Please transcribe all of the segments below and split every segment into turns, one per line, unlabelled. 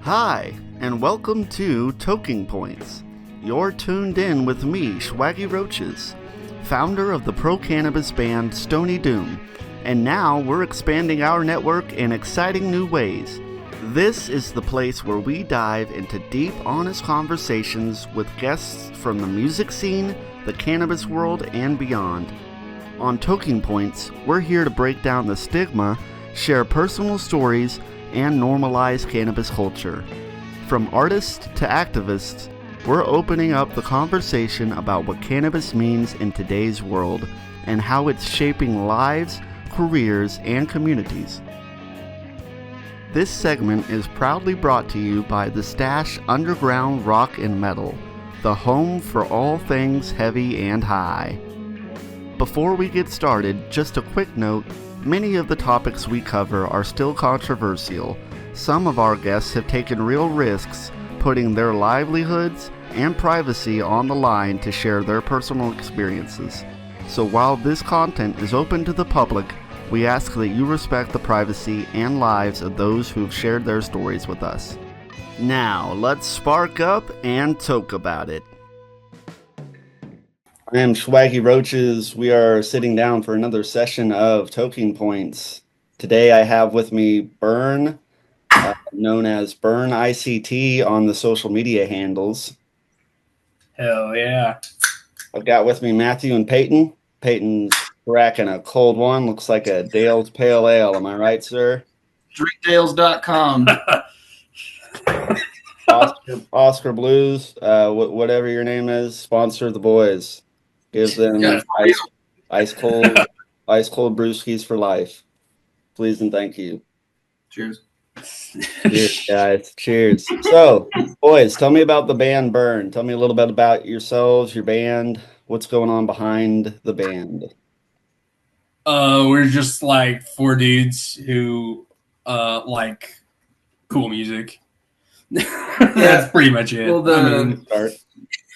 Hi, and welcome to Toking Points. You're tuned in with me, Swaggy Roaches, founder of the pro-cannabis band Stony Doom, and now we're expanding our network in exciting new ways. This is the place where we dive into deep, honest conversations with guests from the music scene, the cannabis world, and beyond. On Toking Points, we're here to break down the stigma, share personal stories, and normalize cannabis culture. From artists to activists, we're opening up the conversation about what cannabis means in today's world and how it's shaping lives, careers, and communities. This segment is proudly brought to you by The Stash Underground Rock and Metal, the home for all things heavy and high. Before we get started, just a quick note, many of the topics we cover are still controversial. Some of our guests have taken real risks, putting their livelihoods and privacy on the line to share their personal experiences. So while this content is open to the public, we ask that you respect the privacy and lives of those who've shared their stories with us. Now, let's spark up and talk about it. I am Swaggy Roaches. We are sitting down for another session of Toking Points. Today I have with me Burn, known as Burn ICT on the social media handles.
Hell yeah.
I've got with me Matthew and Peyton. Peyton's cracking a cold one. Looks like a Dale's Pale Ale. Am I right, sir?
DrinkDales.com.
Oscar Blues, whatever your name is, sponsor the boys. Give them ice cold brewskis for life. Please and thank you.
Cheers.
Cheers, guys. Cheers. So, boys, tell me about the band Burn. Tell me a little bit about yourselves, your band. What's going on behind the band?
We're just like four dudes who like cool music. That's pretty much it.
Well, the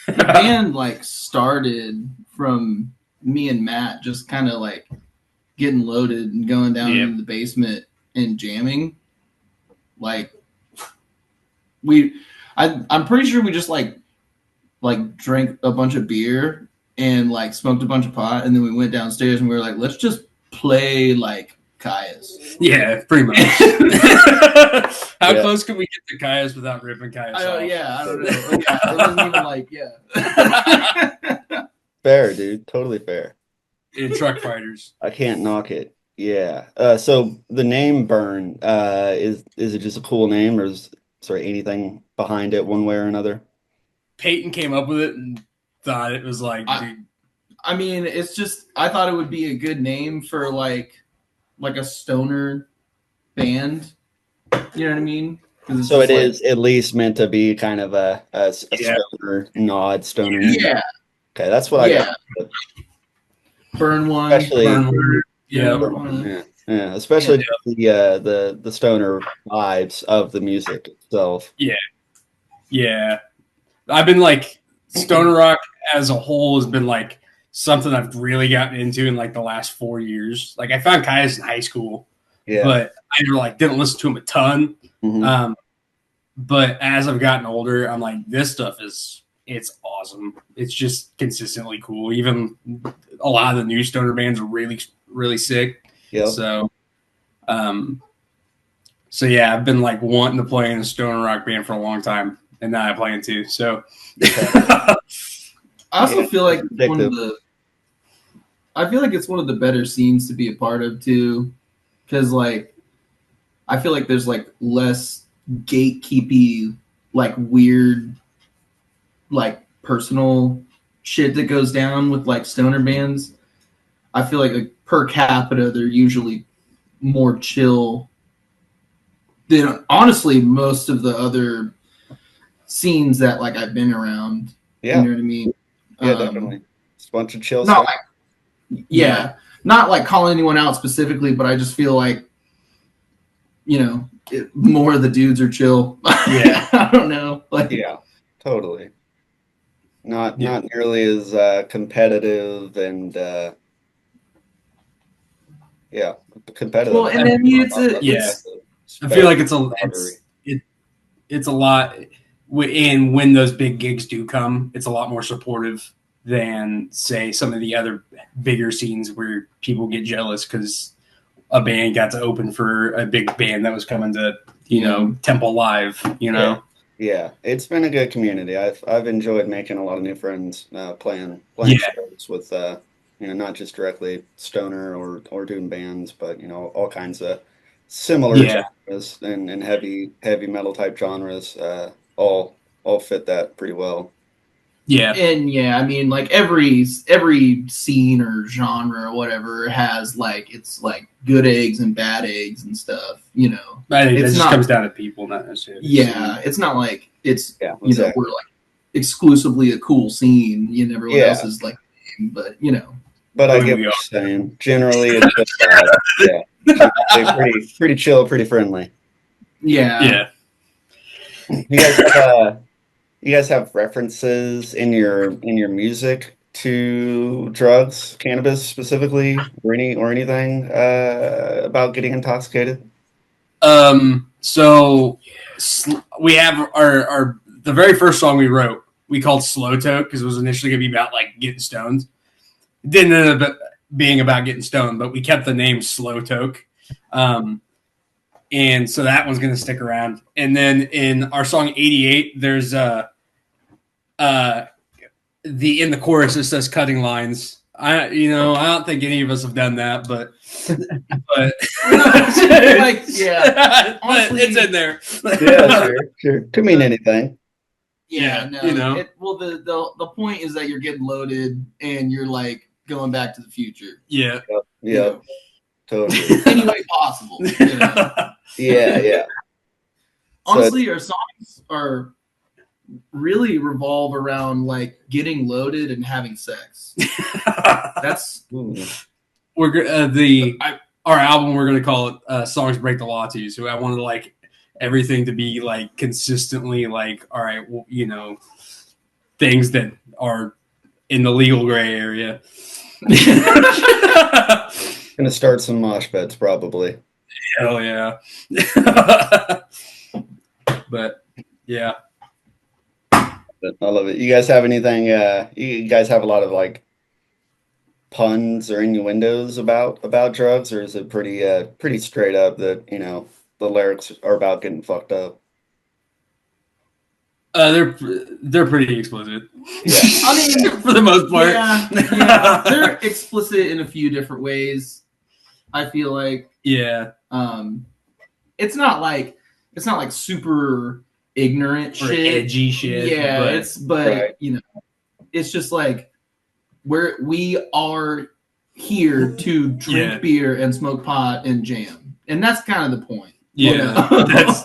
band started from me and Matt just kind of like getting loaded and going down into the basement and jamming. I'm pretty sure we just like drank a bunch of beer and like smoked a bunch of pot, and then we went downstairs and we were like, let's just play like Caius.
Yeah, pretty much. How close can we get to Caius without ripping Caius off?
I don't know. It wasn't even
Fair, dude. Totally fair.
In truck fighters.
I can't knock it. Yeah. So the name Burn, is it just a cool name, or is there anything behind it one way or another?
Peyton came up with it and thought it was like, dude.
I mean, it's just, I thought it would be a good name for like a stoner band. You know what I mean?
So it is at least meant to be kind of a stoner nod, stoner.
Yeah.
Okay, that's what I got.
Burn one.
Especially, especially the stoner vibes of the music itself.
Yeah. I've been like, stoner rock as a whole has been like something I've really gotten into in like the last 4 years. Like I found Caius in high school, but I never didn't listen to him a ton.
Mm-hmm.
But as I've gotten older, I'm like, this stuff it's awesome. It's just consistently cool. Even a lot of the new stoner bands are really, really sick.
Yep.
So yeah, I've been like wanting to play in a stoner rock band for a long time, and now I plan to. So
I also feel like it's one of the better scenes to be a part of too, because like I feel like there's like less gatekeepy, like weird, like personal shit that goes down with like stoner bands. I feel like per capita they're usually more chill than honestly most of the other scenes that like I've been around.
Yeah.
You know what I mean?
Yeah, definitely. It's a bunch of chill
not
stuff.
Not like calling anyone out specifically, but I just feel like, more of the dudes are chill.
Yeah.
I don't know.
Yeah, totally. Not nearly as competitive and competitive.
Well, and then I mean,
I feel like it's it's a lot. And when those big gigs do come, it's a lot more supportive than, say, some of the other bigger scenes where people get jealous because a band got to open for a big band that was coming to, Temple Live,
Yeah, it's been a good community. I've enjoyed making a lot of new friends, playing shows with not just directly stoner or doing bands, but all kinds of similar genres and heavy metal type genres. All fit that pretty well.
Yeah,
and I mean, like every scene or genre or whatever has like it's like good eggs and bad eggs and stuff.
I think it just comes down to people, not necessarily.
Yeah, it's not like it's
exactly.
We're like exclusively a cool scene. Everyone else is like, but
But I get what you're saying. Generally, it's just pretty chill, pretty friendly.
Yeah.
You guys have references in your music to drugs, cannabis specifically, or anything about getting intoxicated?
So we have the very first song we wrote, we called Slow Toke because it was initially going to be about like getting stoned. It didn't end up being about getting stoned, but we kept the name Slow Toke. And so that one's going to stick around. And then in our song 88, there's in the chorus it says cutting lines. I don't think any of us have done that, but honestly, it's in there.
Yeah, sure. Could mean anything.
Yeah, no. The point is that you're getting loaded and you're like going back to the future.
Yeah.
Yeah. Totally.
Any way possible.
Yeah.
Honestly, our songs are really revolve around like getting loaded and having sex. That's
our album. We're gonna call it "Songs Break the Law" too. So I wanted like everything to be like consistently like, all right, well, things that are in the legal gray area.
Gonna start some mosh pits probably.
Hell yeah. But yeah.
I love it. You guys have anything? You guys have a lot of like puns or innuendos about drugs, or is it pretty straight up that the lyrics are about getting fucked up?
They're pretty explicit.
Yeah,
I mean,
for the most part.
Yeah, they're explicit in a few different ways. I feel like it's not like super ignorant
or
shit,
edgy shit.
Yeah, but
right.
It's just like we are here to drink beer and smoke pot and jam, and that's kind of the point.
That's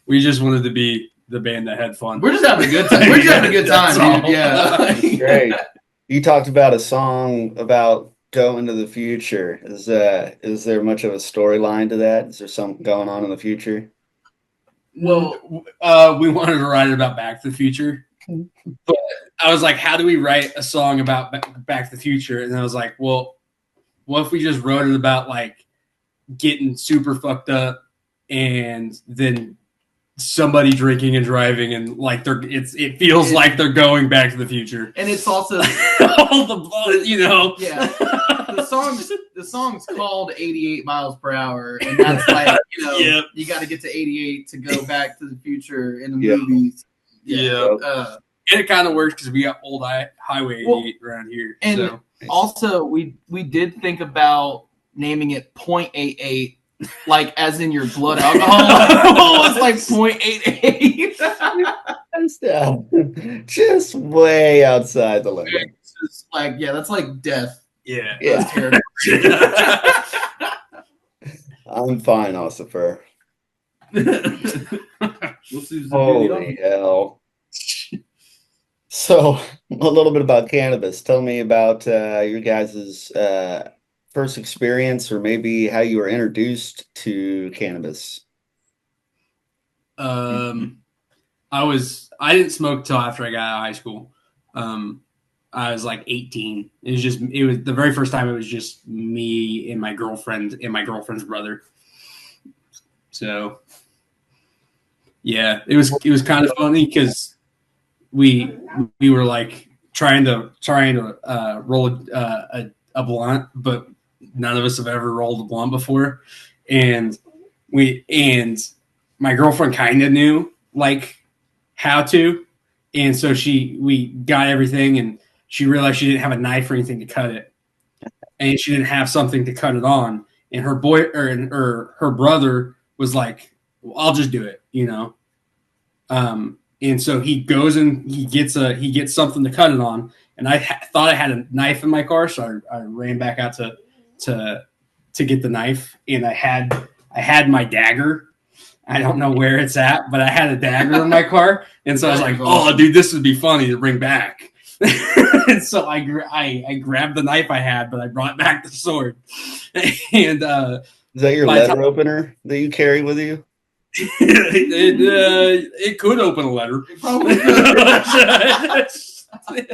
we just wanted to be the band that had fun.
We're just having a good time. We're just having a good time, dude. Yeah,
great. You talked about a song about going to the future. Is there much of a storyline to that? Is there something going on in the future?
Well, we wanted to write about Back to the Future, but I was like, how do we write a song about Back to the Future? And I was like, well, what if we just wrote it about like getting super fucked up and then somebody drinking and driving and like it feels like they're going back to the future.
And it's also
all the blood,
Yeah. The song's called 88 miles per hour, and that's like, you got to get to 88 to go back to the future in the movies.
Yeah. And it kind of works because we got old Highway 88 around here.
And also, we did think about naming it .88, like as in your blood alcohol. It's like .88.
Just way outside the limit.
It's like, that's like death.
Yeah.
That's terrible.
I'm fine, Ossifer. Holy hell. So, a little bit about cannabis. Tell me about your guys' first experience, or maybe how you were introduced to cannabis.
I didn't smoke till after I got out of high school. I was like 18. It was the very first time it was just me and my girlfriend and my girlfriend's brother. So Yeah, it was kind of funny because we were like trying to roll a blunt, but none of us have ever rolled a blunt before, and my girlfriend kind of knew like how to, and so we got everything, and she realized she didn't have a knife or anything to cut it, and she didn't have something to cut it on, and her brother was like, well, I'll just do it, you know. And so he goes and he gets something to cut it on, and I thought I had a knife in my car, so I ran back out to get the knife, and I had my dagger. I don't know where it's at, but I had a dagger in my car, and so I was like, "Oh, dude, this would be funny to bring back." And so I grabbed the knife I had, but I brought back the sword. And
is that your letter opener that you carry with you?
It could open a letter.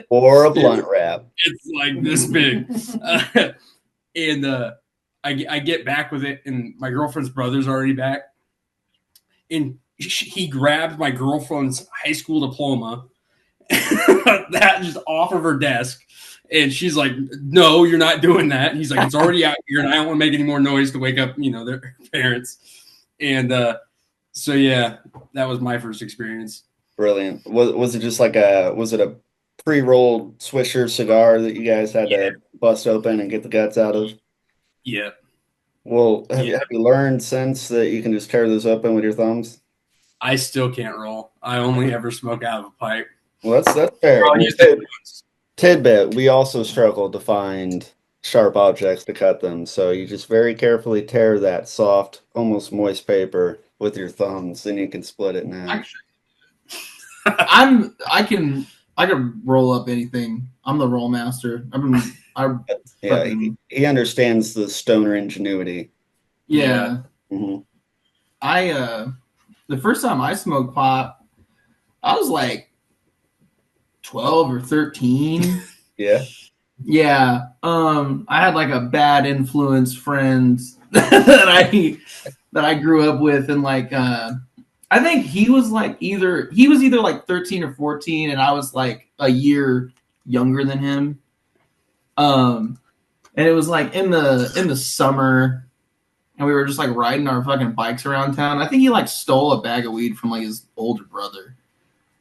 Or a blunt wrap.
It's like this big. And I get back with it, and my girlfriend's brother's already back. And he grabbed my girlfriend's high school diploma that just off of her desk. And she's like, "No, you're not doing that." And he's like, "It's already out here, and I don't want to make any more noise to wake up, their parents." And so yeah, that was my first experience.
Brilliant. Was it just like was it a pre-rolled Swisher cigar that you guys had to bust open and get the guts out of?
Yeah.
Well, have you learned since that you can just tear those open with your thumbs?
I still can't roll. I only ever smoke out of a pipe.
Well, that's fair. Tidbit, we also struggled to find sharp objects to cut them, so you just very carefully tear that soft, almost moist paper with your thumbs, and you can split it now.
I can roll up anything. I'm the roll master.
He understands the stoner ingenuity.
Yeah.
Mm-hmm.
The first time I smoked pot, I was like 12 or 13.
Yeah.
Yeah. I had like a bad influence friend that I grew up with, and like I think he was either like 13 or 14, and I was like a year younger than him. And it was like in the summer, and we were just like riding our fucking bikes around town. I think he like stole a bag of weed from like his older brother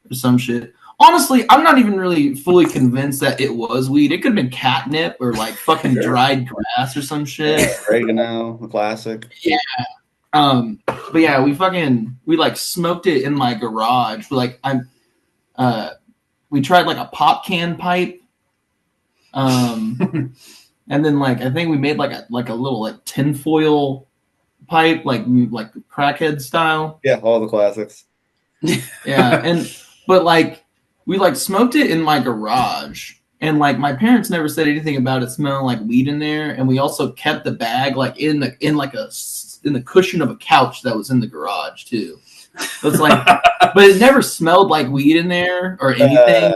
or some shit. Honestly, I'm not even really fully convinced that it was weed. It could have been catnip or like fucking dried grass or some shit.
Yeah, oregano, classic.
Yeah. But yeah, we like smoked it in my garage. We tried like a pop can pipe. And then like I think we made like a little like tinfoil pipe, like crackhead style.
Yeah, all the classics.
Yeah, but like we like smoked it in my garage, and like my parents never said anything about it smelling like weed in there, and we also kept the bag like in the cushion of a couch that was in the garage too. So it's like, but it never smelled like weed in there or anything.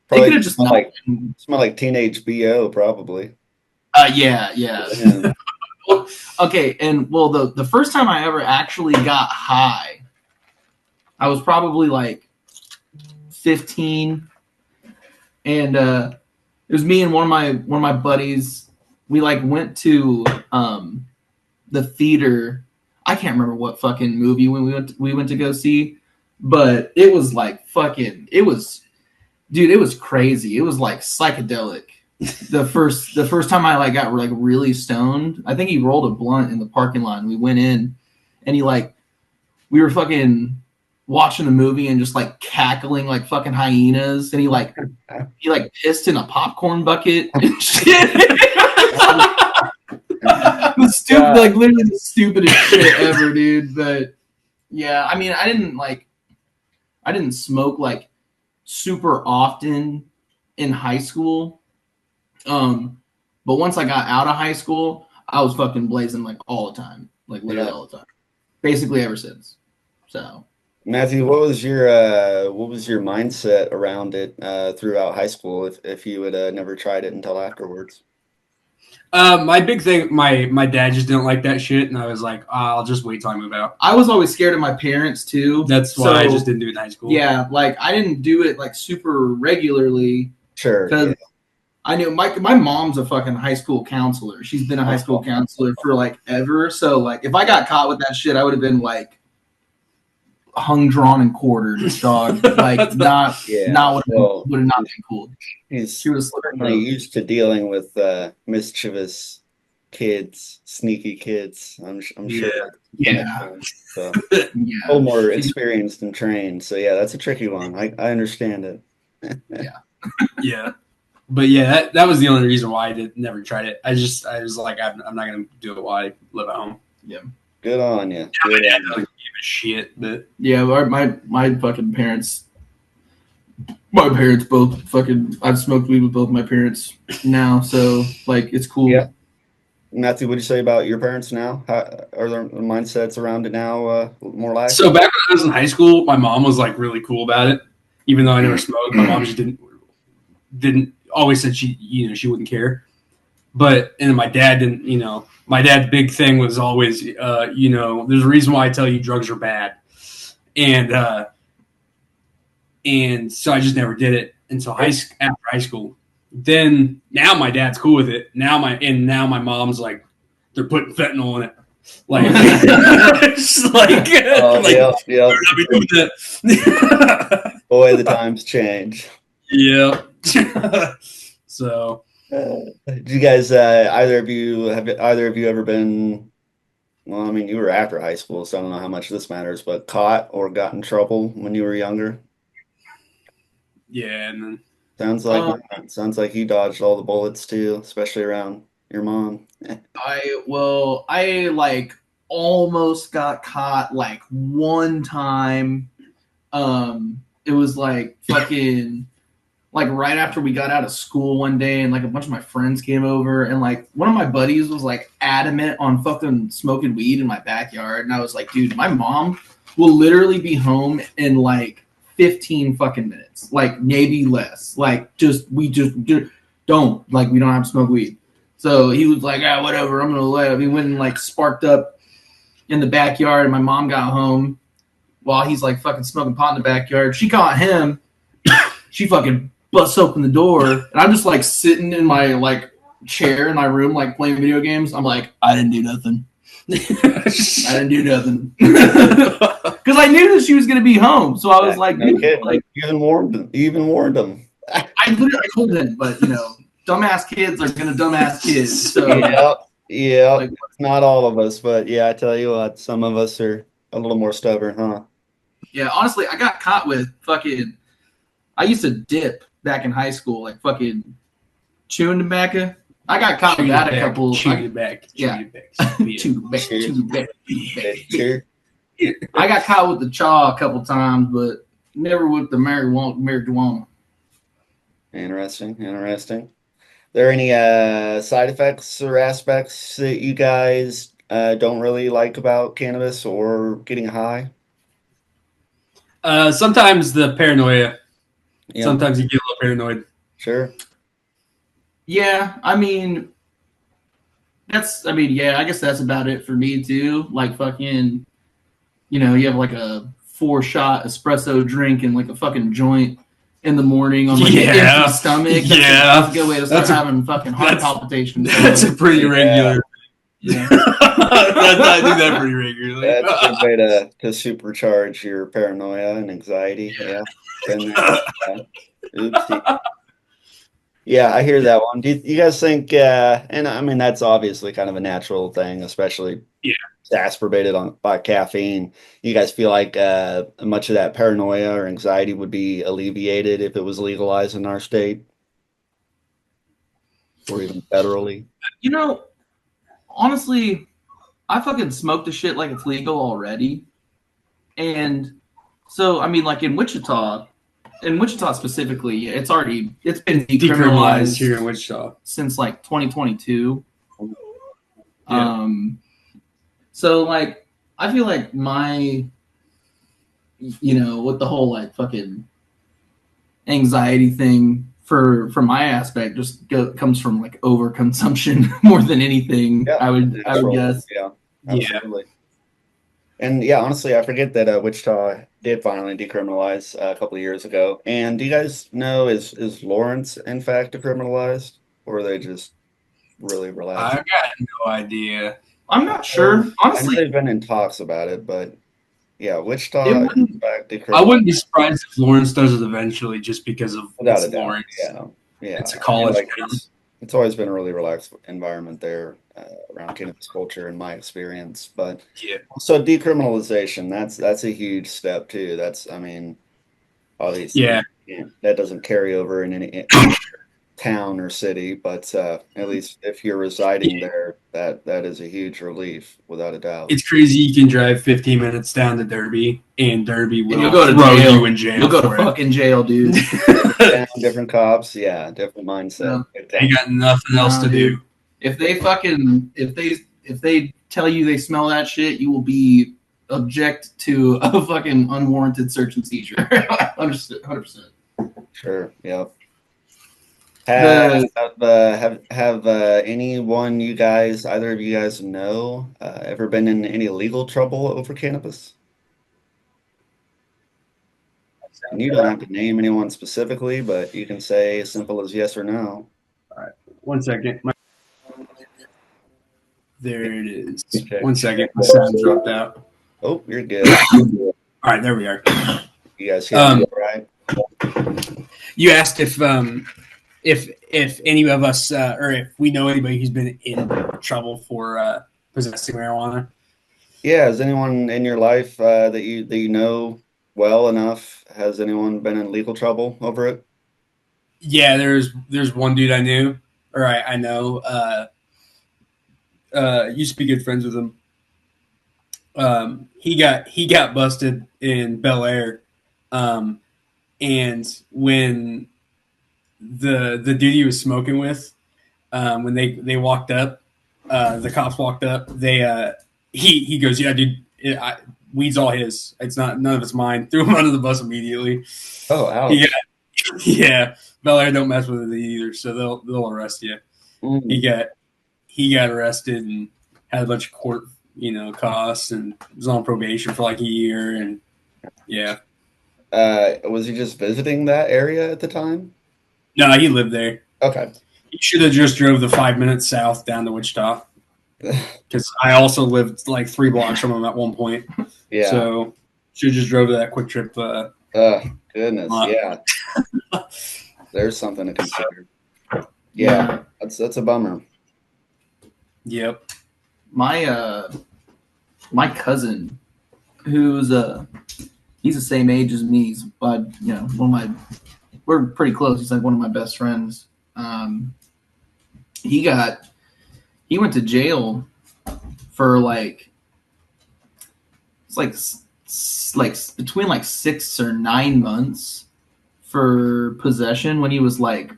They could have just
smell like teenage BO probably.
Yeah. Okay, and well, the first time I ever actually got high, I was probably like 15, and it was me and one of my buddies. We like went to the theater. I can't remember what fucking movie when we went to go see, but it was like fucking. It was crazy. It was like psychedelic. The first time I like got like really stoned. I think he rolled a blunt in the parking lot, and we went in, and we were fucking watching the movie and just like cackling like fucking hyenas, and he pissed in a popcorn bucket and shit. The stupid, like literally the stupidest shit ever, dude. But yeah, I mean, I didn't smoke like super often in high school. But once I got out of high school, I was fucking blazing like all the time, like literally all the time, basically ever since. So,
Matthew, what was your mindset around it throughout high school? If you had never tried it until afterwards.
My big thing, my dad just didn't like that shit, and I was like, I'll just wait till I move out.
I was always scared of my parents too.
That's why I just didn't do it in high school.
Yeah, like I didn't do it like super regularly.
Sure.
Because I knew my mom's a fucking high school counselor. She's been a high school counselor for like ever. So like if I got caught with that shit, I would have been like hung, drawn, and quartered, dog. Like not would have not been cool.
She was certainly used to dealing with mischievous kids, sneaky kids. I'm sure.
Yeah.
So, a little more experienced and trained. So yeah, that's a tricky one. I understand it.
Yeah. But yeah, that was the only reason why I never tried it. I was like, I'm not gonna do it while I live at home.
Yeah.
Good on you.
My dad doesn't give a shit, but
yeah, my fucking parents. My parents both fucking. I've smoked weed with both my parents now, so like it's cool.
Yeah. Matthew, what do you say about your parents now? How are their mindsets around it now more lax?
So back when I was in high school, my mom was like really cool about it, even though I never smoked. My mom just didn't always said she wouldn't care. But and my dad didn't, my dad's big thing was always, there's a reason why I tell you drugs are bad. And so I just never did it until after high school. Then now my dad's cool with it. Now my mom's like, they're putting fentanyl in it. Like,
Boy, the times change.
Yeah. So,
do you guys either of you ever been? Well, I mean, you were after high school, so I don't know how much this matters, but caught or got in trouble when you were younger?
Yeah, and then
sounds like you dodged all the bullets too, especially around your mom.
I like almost got caught like one time. It was like fucking like right after we got out of school one day, and like a bunch of my friends came over, and like one of my buddies was like adamant on fucking smoking weed in my backyard, and I was like, dude, my mom will literally be home in like 15 fucking minutes, like maybe less. Like we don't have to smoke weed. So he was like, whatever, I'm gonna let him. He went and like sparked up in the backyard, and my mom got home while he's like fucking smoking pot in the backyard. She caught him. She fucking busts open the door, and I'm just like sitting in my like chair in my room, like playing video games. I'm like, I didn't do nothing. I didn't do nothing because I knew that she was gonna be home. So I was like,
like you even warned them.
I told him, but dumbass kids are gonna dumbass kids. So
yeah, like, not all of us, but yeah, I tell you what, some of us are a little more stubborn, huh?
Yeah, honestly, I got caught with fucking. I used to dip back in high school, like fucking chewing tobacco. I got caught with that a couple. I got caught with the chaw a couple times, but never with the marijuana.
Interesting. There any side effects or aspects that you guys don't really like about cannabis or getting high?
Sometimes the paranoia.
Yeah.
Sometimes you get a little paranoid.
Sure.
Yeah, I guess that's about it for me too. Like fucking, you have like a 4-shot espresso drink and like a fucking joint in the morning on like an empty stomach. That's a good way to start having fucking heart palpitations.
That's a pretty regular. Yeah. I do that pretty regularly.
That's a good way to supercharge your paranoia and anxiety. Yeah. Oopsie. Yeah, I hear that one. Do you guys think, and I mean, that's obviously kind of a natural thing, especially exacerbated by caffeine. You guys feel like much of that paranoia or anxiety would be alleviated if it was legalized in our state? Or even federally?
Honestly, I fucking smoked the shit like it's legal already. And so, I mean, like in Wichita specifically, it's been decriminalized
here in Wichita
since like 2022.
Yeah.
So like, I feel like with the whole like fucking anxiety thing for my aspect, just comes from like overconsumption more than anything.
Yeah,
I would guess.
Yeah, absolutely. And yeah, honestly, I forget that Wichita did finally decriminalize a couple of years ago. And do you guys know, is Lawrence in fact decriminalized, or are they just really relaxed?
I've got no idea.
I'm not sure.
I know
Honestly,
they've been in talks about it, but yeah, Wichita
It
is
wouldn't-
in fact
I
decriminalized
wouldn't be surprised if Lawrence does it eventually, just because of
without a
it's
doubt.
Lawrence.
Yeah.
It's a
I mean,
college
like,
town.
it's always been a really relaxed environment there around cannabis culture, in my experience. But
Yeah.
so decriminalization, that's a huge step too. I mean, obviously,
Yeah.
that doesn't carry over in any town or city, but at least if you're residing there, that is a huge relief, without a doubt.
It's crazy. You can drive 15 minutes down to Derby, and Derby will
you'll go to
throw
jail.
you in jail.
You'll go to
for
fucking jail, dude.
Different cops, yeah, different mindset.
They got nothing else to do.
If they tell you they smell that shit, you will be object to a fucking unwarranted search and seizure. 100%.
Sure. Yep. Have anyone you guys, either of you guys know, ever been in any legal trouble over cannabis? And you don't have to name anyone specifically, but you can say as simple as yes or no.
1 second. There it is.
Okay.
1 second. My sound dropped out.
Oh, you're good.
All right, there we are.
You guys hear me, right?
You asked if any of us or if we know anybody who's been in trouble for possessing marijuana.
Yeah, has anyone in your life that you know well enough? Has anyone been in legal trouble over it?
Yeah, there's one dude I knew, or I know. Used to be good friends with him. He got busted in Bel Air, and when the dude he was smoking with, when they walked up, the cops walked up. He goes, yeah, dude, weed's all his. It's none of it's mine. Threw him under the bus immediately.
Oh, ouch.
Yeah, Bel Air don't mess with it either, so they'll arrest you.
Mm.
He got arrested and had a bunch of court, costs, and was on probation for like a year. And yeah,
was he just visiting that area at the time?
no, he lived there.
Okay.
He should have just drove the 5 minutes south down to Wichita, because I also lived like 3 blocks from him at one point.
Yeah.
So should just drove to that quick trip.
Goodness. Yeah. There's something to consider. Yeah. That's a bummer.
Yep.
My cousin, who's he's the same age as me. He's we're pretty close. He's like one of my best friends. He went to jail for it's like between like 6 or 9 months for possession when he was like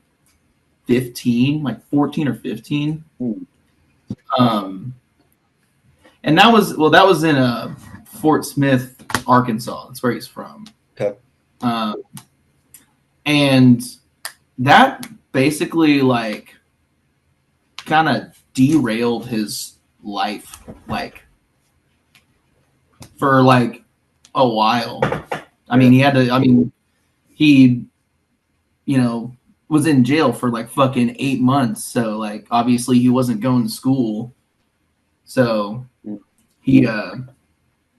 15, like 14 or 15. And that was in Fort Smith, Arkansas. That's where he's from.
Okay.
And that basically like kind of derailed his life, like for like a while. He was in jail for like fucking 8 months. So like obviously he wasn't going to school. So he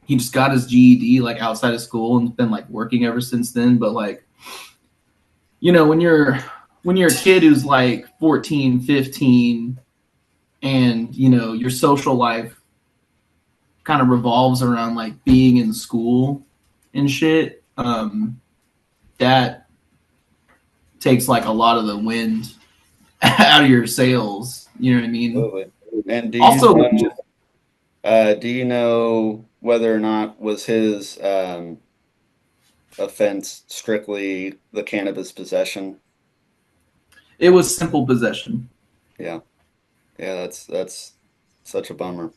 just got his GED like outside of school and been like working ever since then. But like, when you're a kid who's like 14, 15 and your social life kind of revolves around like being in school and shit, that takes like a lot of the wind out of your sails. You know what I mean?
Absolutely. And do you know whether or not was his offense strictly the cannabis possession?
It was simple possession.
Yeah, that's such a bummer.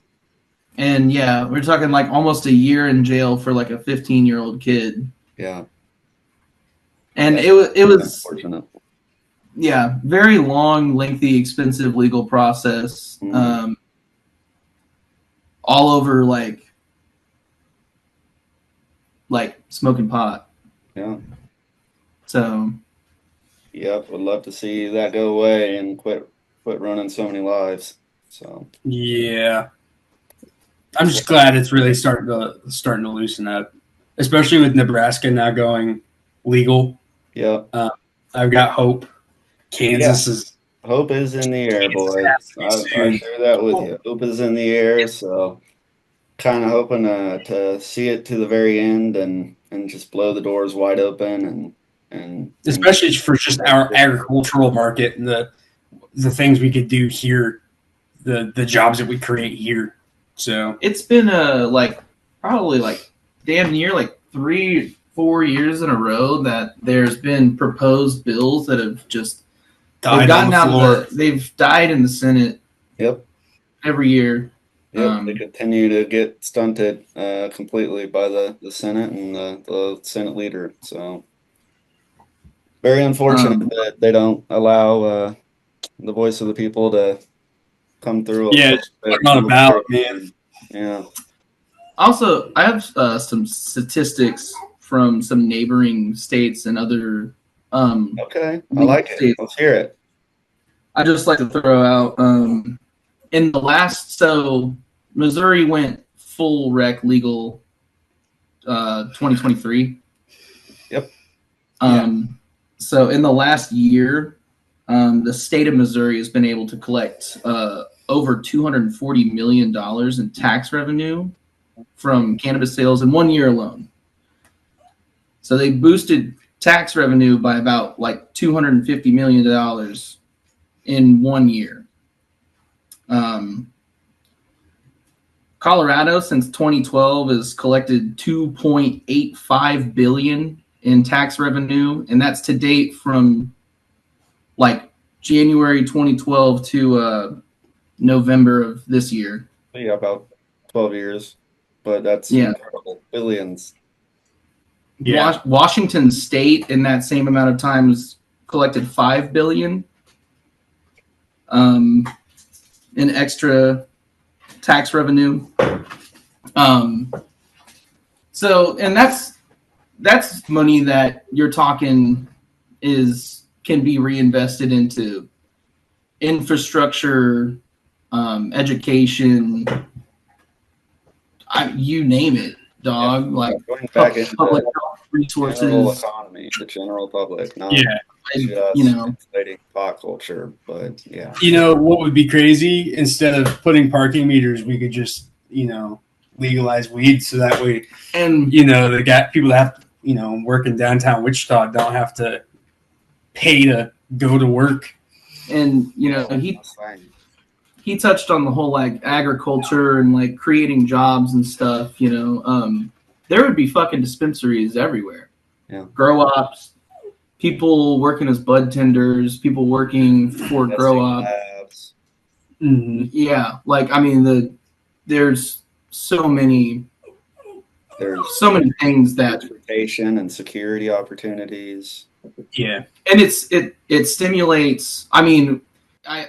And yeah, we're talking like almost a year in jail for like a 15-year-old kid.
Yeah,
and it was
unfortunate.
Yeah, very long, lengthy, expensive legal process. All over like smoking pot.
Yeah.
So.
Yep, would love to see that go away and quit running so many lives. So
Yeah, I'm just glad it's really starting to loosen up, especially with Nebraska now going legal.
yeah,
I've got hope. Kansas is
hope is in the air, boys. I share that with you. Hope is in the air, so kind of hoping to see it to the very end and just blow the doors wide open and
especially for just our agricultural market and the things we could do here, the jobs that we create here. So
it's been probably damn near 3-4 years in a row that there's been proposed bills that have just they've died in the Senate.
Yep.
Every year.
Yep, they continue to get stunted completely by the Senate and the Senate leader. So very unfortunate that they don't allow the voice of the people to come through.
Yeah, it's not a ballot, man.
Yeah.
Also, I have some statistics from some neighboring states and other.
Okay, I like it. Let's hear it.
I just like to throw out in the last Missouri went full rec legal 2023.
Yep.
So in the last year, the state of Missouri has been able to collect over $240 million in tax revenue from cannabis sales in 1 year alone. So they boosted tax revenue by about $250 million in 1 year. Colorado since 2012 has collected $2.85 billion in tax revenue, and that's to date from January 2012 to November of this year.
Yeah, about 12 years, but that's incredible. Billions.
Yeah. Washington State in that same amount of time has collected $5 billion in extra tax revenue. So, and that's money that you're talking can be reinvested into infrastructure, education, you name it, dog.
Going back into
public health resources,
general economy, the general public, not inflating pot culture, but yeah.
What would be crazy? Instead of putting parking meters, we could just legalize weed, so that way, and the people that have work in downtown Wichita don't have to pay to go to work.
And he touched on the whole agriculture and creating jobs and stuff. There would be fucking dispensaries everywhere.
Yeah.
Grow ops, people working as bud tenders, people working for grow ops.
Mm-hmm.
Yeah, there's so many things that
transportation and security opportunities.
Yeah,
and it stimulates. I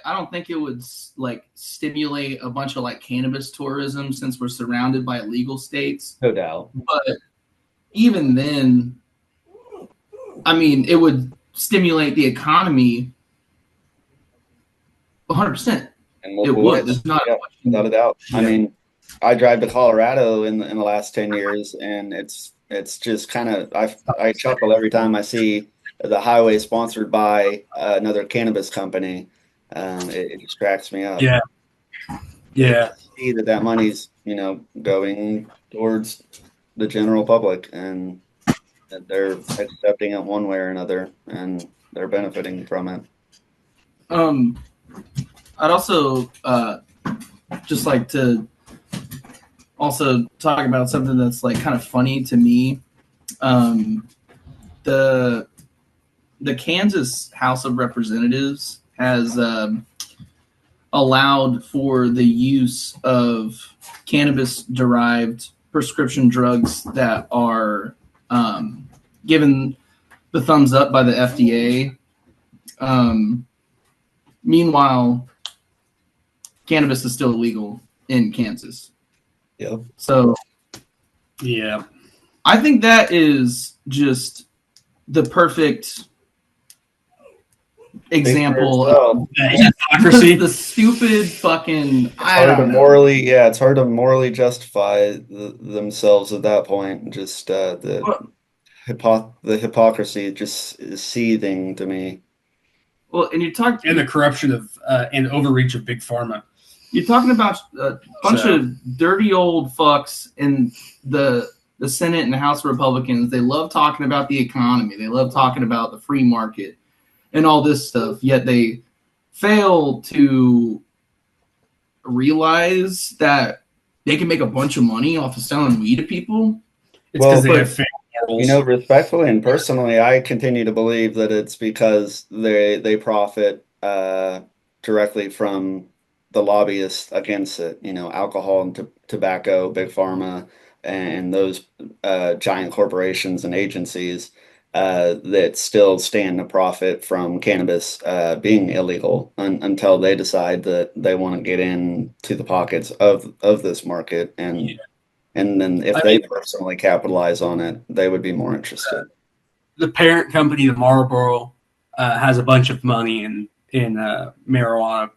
don't think it would stimulate a bunch of cannabis tourism since we're surrounded by illegal states.
No doubt.
But even then, it would stimulate the economy 100%.
It would. There's not without a doubt. Yeah. I drive to Colorado in the last 10 years, and it's just kind of I chuckle every time I see the highway sponsored by another cannabis company. It just cracks me up.
Yeah.
See that money's going towards the general public, and that they're accepting it one way or another, and they're benefiting from it.
I'd also just like to also talk about something that's kind of funny to me. The Kansas House of Representatives has allowed for the use of cannabis-derived prescription drugs that are given the thumbs up by the FDA. Meanwhile, cannabis is still illegal in Kansas.
Yep.
So,
yeah,
I think that is just the perfect example of
the hypocrisy.
the stupid fucking.
It's hard to morally justify themselves at that point. Just the hypocrisy just is seething to me.
Well, and
and the corruption of and overreach of big pharma.
You're talking about a bunch of dirty old fucks in the Senate and the House of Republicans. They love talking about the economy. They love talking about the free market and all this stuff. Yet they fail to realize that they can make a bunch of money off of selling weed to people.
It's because they have fake morals.
Respectfully and personally, I continue to believe that it's because they profit directly from the lobbyists against it. Alcohol and tobacco, big pharma, and those giant corporations and agencies that still stand to profit from cannabis being illegal until they decide that they want to get into the pockets of this market. And then if they personally capitalize on it, they would be more interested.
The parent company, the Marlboro, has a bunch of money in marijuana,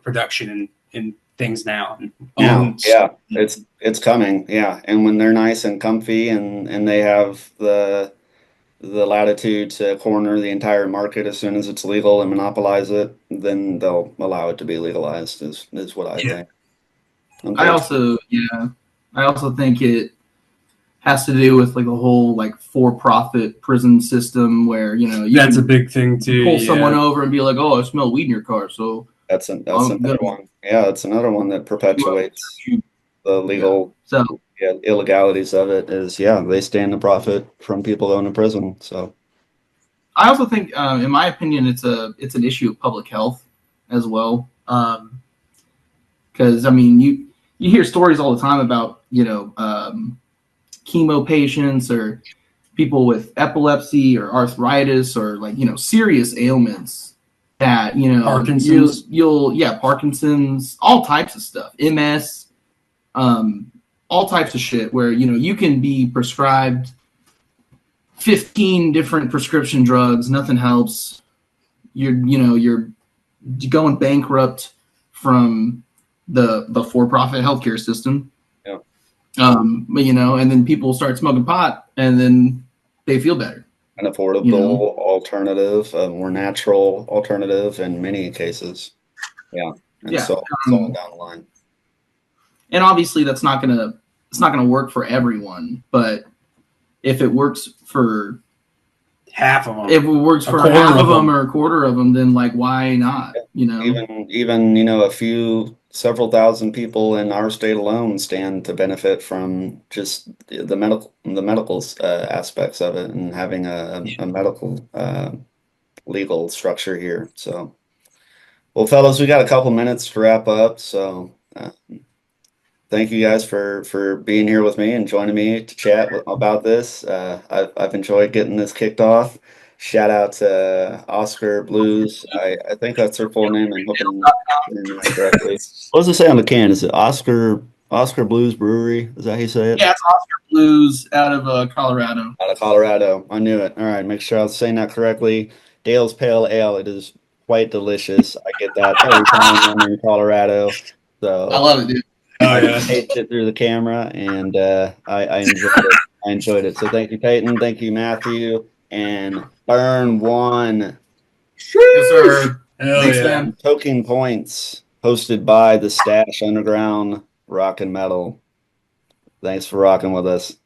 production and things now.
It's coming. Yeah, and when they're nice and comfy and they have the latitude to corner the entire market as soon as it's legal and monopolize it, then they'll allow it to be legalized. Is what I think. Okay.
I also think it has to do with like the whole like for-profit prison system where
that's a big thing too.
Pull someone over and be like, "Oh, I smell weed in your car." So
that's another one. Yeah, it's another one that perpetuates the legal illegalities of it. Is they stand to profit from people going to prison. So
I also think, in my opinion, it's an issue of public health as well. Because you hear stories all the time about chemo patients or people with epilepsy or arthritis or serious ailments that
Parkinson's.
Parkinson's, all types of stuff, MS, all types of shit where you can be prescribed 15 different prescription drugs, nothing helps. You're going bankrupt from the for-profit healthcare system.
Yeah.
And then people start smoking pot and then they feel better.
An affordable alternative, a more natural alternative in many cases. Yeah. And so on down the line.
And obviously that's not gonna work for everyone, but if it works for
half of them,
if it works for half of them or a quarter of them, then why not?
Even several thousand people in our state alone stand to benefit from just the medical aspects of it and having a medical legal structure here. So, well, fellas, we got a couple minutes to wrap up. So, thank you guys for being here with me and joining me to chat about this. I've enjoyed getting this kicked off. Shout out to Oscar Blues. I think that's her full name. I'm hoping I'm saying that correctly. What does it say on the can? Is it Oscar Blues Brewery? Is that how you say it?
Yeah, it's Oscar Blues out of Colorado.
Out of Colorado. I knew it. All right, make sure I was saying that correctly. Dale's Pale Ale. It is quite delicious. I get that every time I'm in Colorado. So
I love it, dude.
I tasted it through the camera, and I enjoyed it. I enjoyed it. So thank you, Peyton. Thank you, Matthew. And Burn 1.
Yes, sir.
Thanks,
man.
Toking Points, hosted by the Stash Underground Rock and Metal. Thanks for rocking with us.